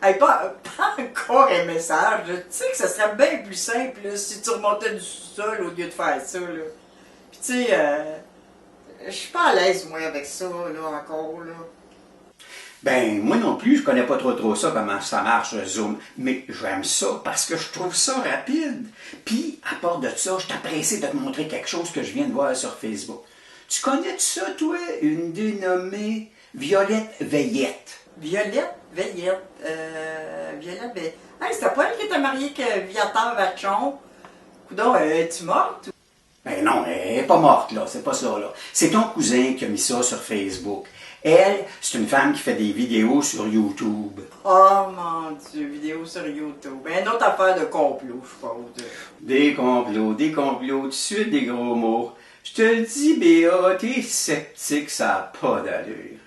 Hey, pas encore un message. Tu sais que ça serait bien plus simple là, si tu remontais du sous-sol au lieu de faire ça. Là. Puis tu sais, je suis pas à l'aise moi avec ça là encore là. Ben, moi non plus, je connais pas trop ça, comment ça marche, Zoom. Mais j'aime ça parce que je trouve ça rapide. Puis, à part de ça, je suis pressé de te montrer quelque chose que je viens de voir sur Facebook. Tu connais ça, toi, une dénommée Violette Veillette? Violette Veillette. Violette Veillette. Hey, c'était pas elle qui était mariée avec Viateur Vachon? Coudon, es-tu morte? Ben non, elle est pas morte, là, c'est pas ça, là. C'est ton cousin qui a mis ça sur Facebook. Elle, c'est une femme qui fait des vidéos sur YouTube. Oh mon Dieu, vidéo sur YouTube. Une autre affaire de complot, je suppose. Des complots, tout de suite des gros mots. Je te le dis, Béa, t'es sceptique, ça n'a pas d'allure.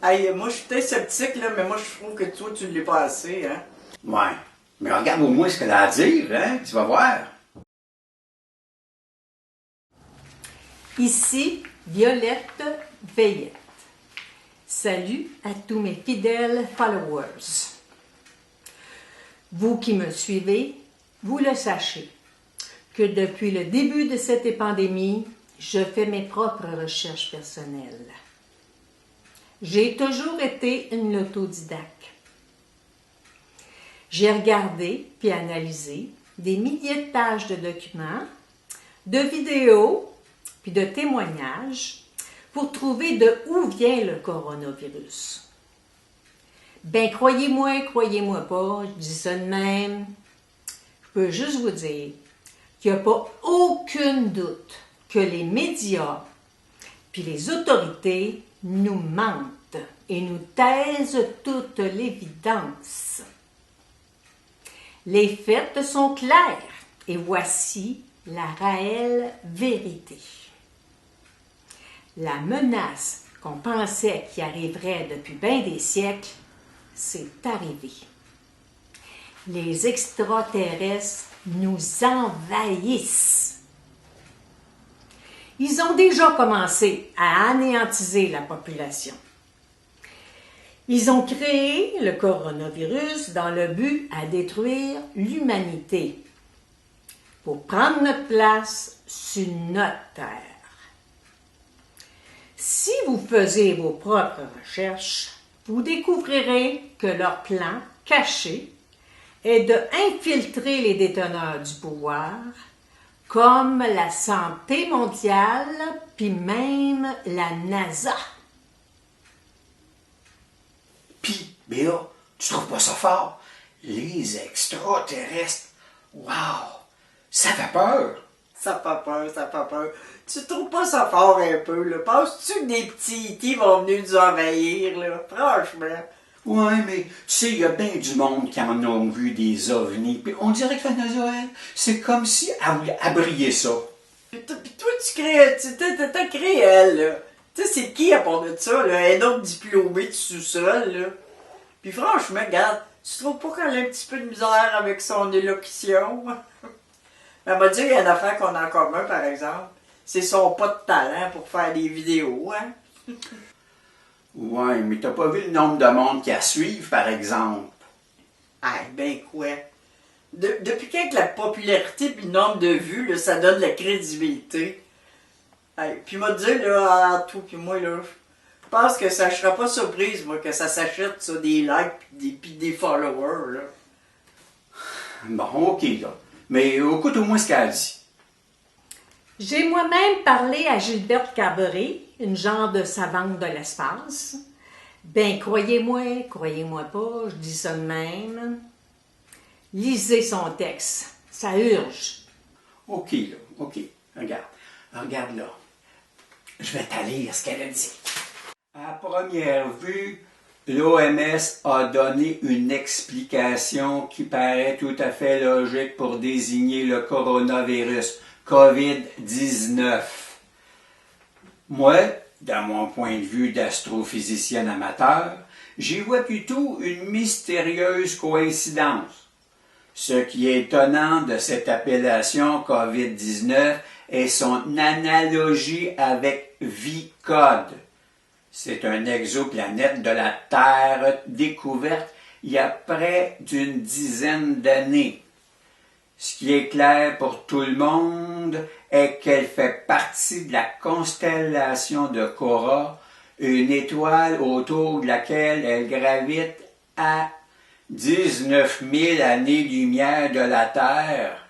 Hey, moi je suis peut-être sceptique, là, mais moi je trouve que toi tu l'es pas assez, hein. Ouais, mais regarde au moins ce qu'elle a à dire, hein, tu vas voir. Ici, Violette Veillette. Salut à tous mes fidèles followers. Vous qui me suivez, vous le sachez, que depuis le début de cette pandémie, je fais mes propres recherches personnelles. J'ai toujours été une autodidacte. J'ai regardé puis analysé des milliers de pages de documents, de vidéos puis de témoignages pour trouver de où vient le coronavirus. Ben, croyez-moi pas, je dis ça de même. Je peux juste vous dire qu'il n'y a pas aucun doute que les médias puis les autorités nous mentent et nous taisent toute l'évidence. Les faits sont clairs et voici la réelle vérité. La menace qu'on pensait qui arriverait depuis bien des siècles, c'est arrivé. Les extraterrestres nous envahissent. Ils ont déjà commencé à anéantiser la population. Ils ont créé le coronavirus dans le but à détruire l'humanité pour prendre notre place sur notre terre. Si vous faisiez vos propres recherches, vous découvrirez que leur plan caché est d'infiltrer les déteneurs du pouvoir, comme la Santé mondiale, puis même la NASA. Puis, Béa, tu trouves pas ça fort? Les extraterrestres, wow, ça fait peur. Ça fait peur, ça fait peur. Tu trouves pas ça fort un peu, là? Penses-tu que des petits E.T. vont venir nous envahir, là? Franchement. Ouais, mais tu sais, il y a bien du monde qui en ont vu des ovnis. Puis on dirait que la NASA, c'est comme si elle voulait abrier ça. Puis toi, t'as créé elle, là. Tu sais, c'est qui à part de ça, là? Un autre diplômé du sous-sol, là. Puis franchement, regarde, tu trouves pas qu'elle a un petit peu de misère avec son élocution? Elle m'a dit qu'il y a une affaire qu'on a en commun, par exemple. C'est son pas de talent pour faire des vidéos, hein? Ouais, mais t'as pas vu le nombre de monde qui a suivre, par exemple? Ah, ben quoi? Depuis quand que la popularité et le nombre de vues, là, ça donne de la crédibilité? Hey, puis m'a dit, là, à tout, puis moi, là, je pense que ça ne serait pas surprise, moi, que ça s'achète, ça, des likes pis des followers, là. Bon, ok, là. Mais écoute au moins ce qu'elle a dit. J'ai moi-même parlé à Gilberte Carberry, une genre de savante de l'espace. Ben, croyez-moi pas, je dis ça de même. Lisez son texte, ça urge. Ok, là, ok. Regarde là. Je vais te lire ce qu'elle a dit. À première vue, l'OMS a donné une explication qui paraît tout à fait logique pour désigner le coronavirus COVID-19. Moi, dans mon point de vue d'astrophysicienne amateur, j'y vois plutôt une mystérieuse coïncidence. Ce qui est étonnant de cette appellation COVID-19 est son analogie avec VCOD. C'est une exoplanète de la Terre découverte il y a près d'une dizaine d'années. Ce qui est clair pour tout le monde est qu'elle fait partie de la constellation de Cora, une étoile autour de laquelle elle gravite à 19 000 années-lumière de la Terre,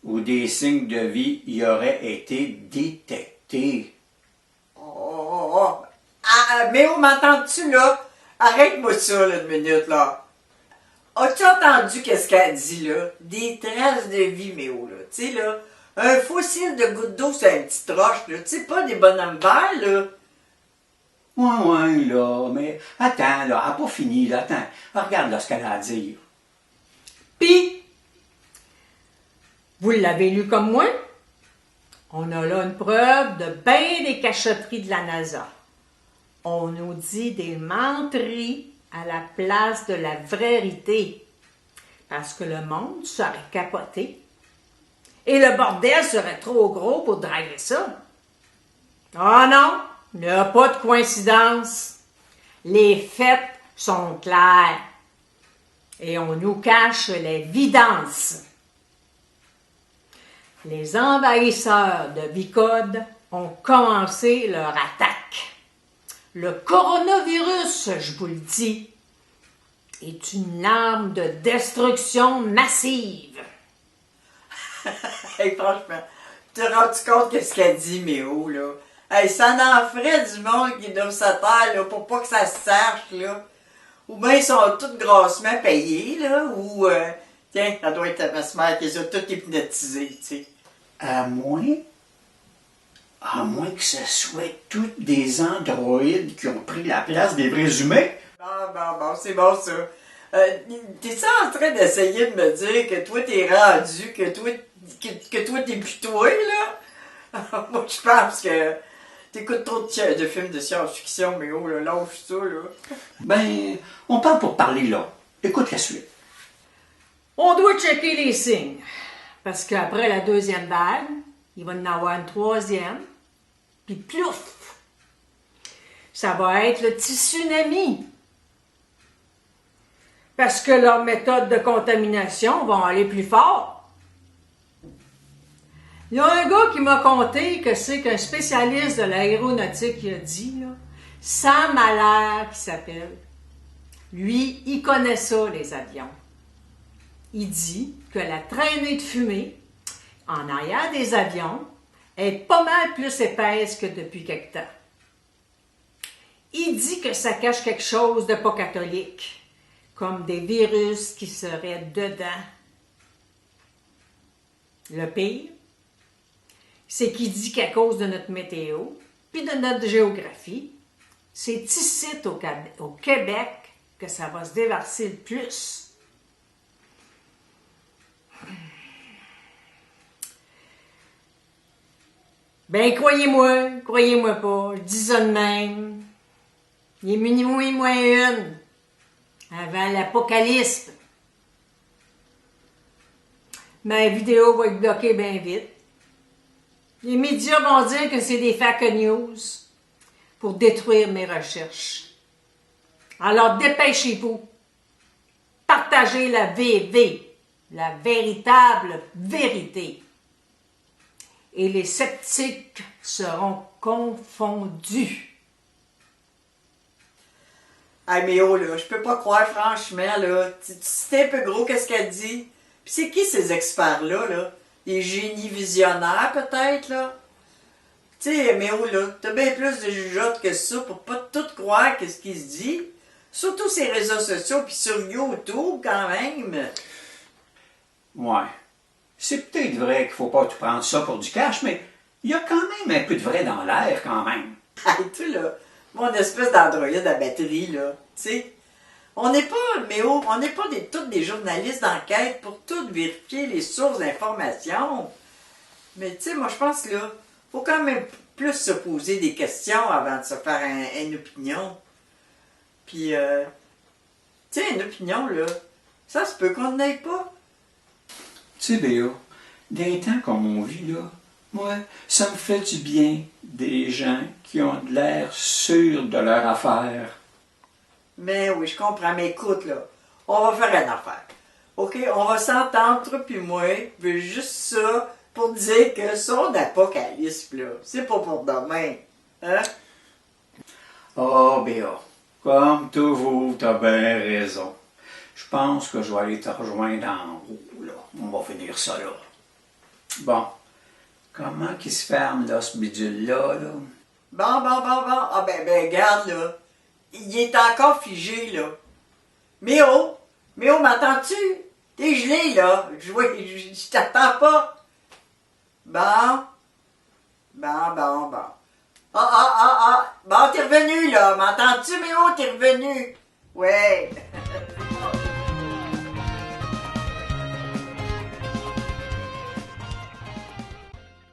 où des signes de vie y auraient été détectés. Oh. Ah, Méo, m'entends-tu, là? Arrête-moi ça, là, une minute, là. As-tu entendu qu'est-ce qu'elle dit, là? Des traces de vie, Méo, là. Tu sais, là, un fossile de goutte d'eau sur une petite roche, là. Tu sais, pas des bonhommes verts, là. Ouais, là, mais attends, là, elle n'a pas fini, là, attends. Regarde là ce qu'elle a à dire. Puis, vous l'avez lu comme moi? On a là une preuve de bien des cachotteries de la NASA. On nous dit des menteries à la place de la vérité. Parce que le monde serait capoté. Et le bordel serait trop gros pour draguer ça. Ah non, il n'y a pas de coïncidence. Les faits sont clairs. Et on nous cache l'évidence. Les envahisseurs de Bicode ont commencé leur attaque. Le coronavirus, je vous le dis, est une arme de destruction massive. Hey, franchement, tu te rends-tu compte qu'est-ce qu'elle dit, Méo, là? Hey, ça en ferait du monde qui donne sa terre, là, pour pas que ça se sache, là. Ou bien ils sont tous grassement payés, là, ou, tiens, ça doit être ta mère qui les a tous hypnotisés, tu sais. À moins que ce soit tous des androïdes qui ont pris la place des vrais humains. Bon, c'est bon, ça. T'es-tu en train d'essayer de me dire que toi, t'es rendu, que toi, t'es plus toi, là? Moi, je pense que t'écoutes trop de films de science-fiction, mais oh là, lâche ça, là. Ben, on parle pour parler là. Écoute la suite. On doit checker les signes. Parce qu'après la deuxième vague, il va y en avoir une troisième. Puis plouf! Ça va être le petit tsunami. Parce que leurs méthodes de contamination vont aller plus fort. Il y a un gars qui m'a conté que c'est qu'un spécialiste de l'aéronautique qui a dit, là, Sam Allaire qui s'appelle. Lui, il connaît ça, les avions. Il dit que la traînée de fumée en arrière des avions est pas mal plus épaisse que depuis quelque temps. Il dit que ça cache quelque chose de pas catholique, comme des virus qui seraient dedans. Le pire, c'est qu'il dit qu'à cause de notre météo, puis de notre géographie, c'est ici au Québec que ça va se déverser le plus. Ben, croyez-moi pas, je dis ça de même. Il est minuit moins une, avant l'apocalypse. Ma vidéo va être bloquée bien vite. Les médias vont dire que c'est des fake news pour détruire mes recherches. Alors dépêchez-vous. Partagez la VV, la véritable vérité. Et les sceptiques seront confondus. Hey, mais oh, là, je peux pas croire, franchement, là. C'est un peu gros, qu'est-ce qu'elle dit? Puis c'est qui ces experts-là, là? Des génies visionnaires, peut-être, là? Tu sais, mais oh, là, t'as bien plus de jugeote que ça pour pas tout croire qu'est-ce qu'il se dit. Surtout ces réseaux sociaux, puis sur YouTube, quand même. Ouais. C'est peut-être vrai qu'il faut pas tout prendre ça pour du cash, mais il y a quand même un peu de vrai dans l'air, quand même. Hey, tu là, mon espèce d'androïde à batterie, là, tu sais. On n'est pas, on n'est pas tous des journalistes d'enquête pour tout vérifier les sources d'informations. Mais tu sais, moi, je pense que là, faut quand même plus se poser des questions avant de se faire une opinion. Puis, tu sais, une opinion, là, ça se peut qu'on n'aille pas. Tu sais, Béa, d'un temps comme on vit, là, moi, ça me fait du bien des gens qui ont de l'air sûrs de leur affaire. Mais oui, je comprends, mais écoute, là, on va faire une affaire. OK, on va s'entendre, toi puis moi, puis juste ça pour dire que son apocalypse, là, c'est pas pour demain. Hein? Oh, Béa, comme toujours, t'as bien raison. Je pense que je vais aller te rejoindre en haut, là. On va finir ça, là. Bon, comment qu'il se ferme, là, ce bidule-là, là? Bon. Ah ben, regarde, là. Il est encore figé, là. Méo, m'attends-tu? T'es gelé, là. Je t'attends pas. Bon. Bon, t'es revenu, là. M'entends-tu, Méo? T'es revenu. Ouais.